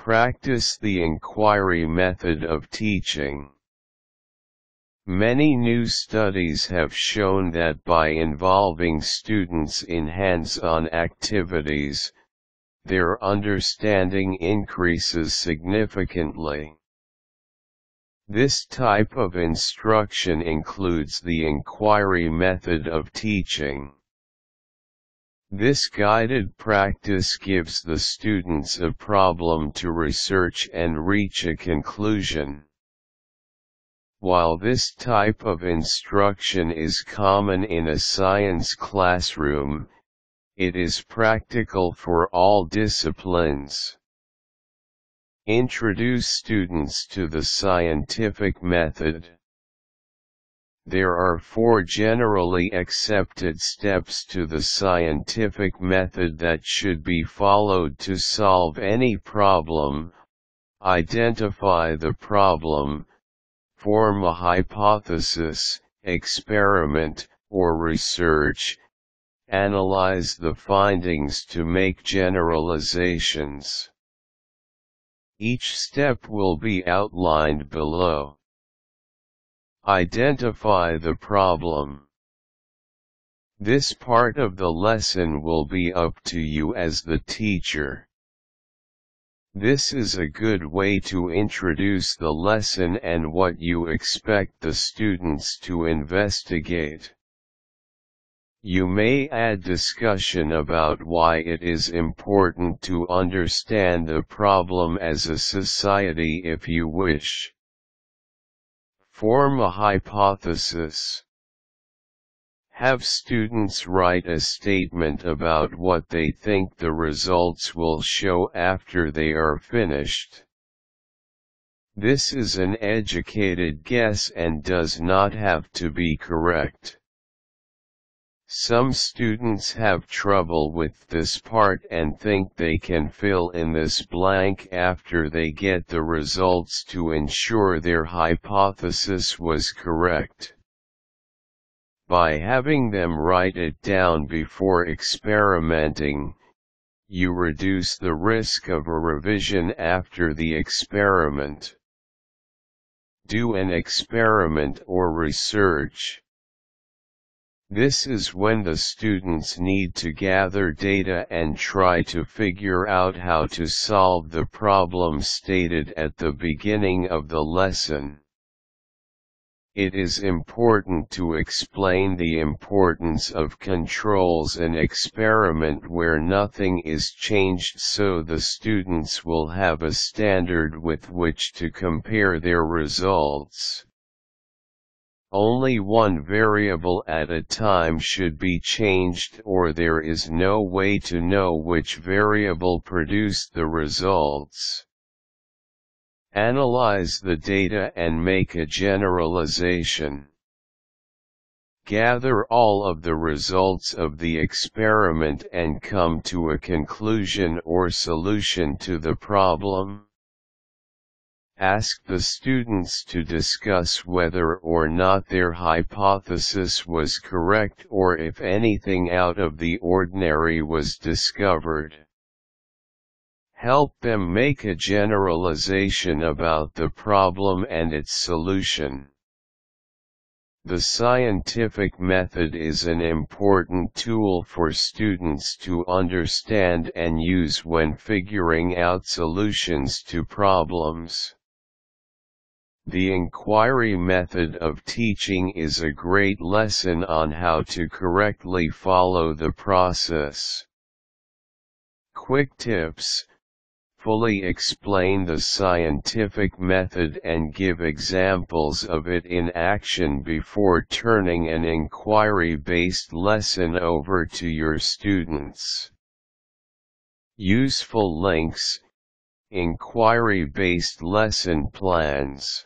Practice the inquiry method of teaching. Many new studies have shown that by involving students in hands-on activities, their understanding increases significantly. This type of instruction includes the inquiry method of teaching. This guided practice gives the students a problem to research and reach a conclusion. While this type of instruction is common in a science classroom, it is practical for all disciplines. Introduce students to the scientific method. There are 4 generally accepted steps to the scientific method that should be followed to solve any problem: identify the problem, form a hypothesis, experiment, or research, analyze the findings to make generalizations. Each step will be outlined below. Identify the problem. This part of the lesson will be up to you as the teacher. This is a good way to introduce the lesson and what you expect the students to investigate. You may add discussion about why it is important to understand the problem as a society if you wish. Form a hypothesis. Have students write a statement about what they think the results will show after they are finished. This is an educated guess and does not have to be correct. Some students have trouble with this part and think they can fill in this blank after they get the results to ensure their hypothesis was correct. By having them write it down before experimenting, you reduce the risk of a revision after the experiment. Do an experiment or research. This is when the students need to gather data and try to figure out how to solve the problem stated at the beginning of the lesson. It is important to explain the importance of controls an experiment where nothing is changed so the students will have a standard with which to compare their results. Only one variable at a time should be changed or there is no way to know which variable produced the results. Analyze the data and make a generalization. Gather all of the results of the experiment and come to a conclusion or solution to the problem. Ask the students to discuss whether or not their hypothesis was correct or if anything out of the ordinary was discovered. Help them make a generalization about the problem and its solution. The scientific method is an important tool for students to understand and use when figuring out solutions to problems. The inquiry method of teaching is a great lesson on how to correctly follow the process. Quick tips: fully explain the scientific method and give examples of it in action before turning an inquiry-based lesson over to your students. Useful links: inquiry-based lesson plans.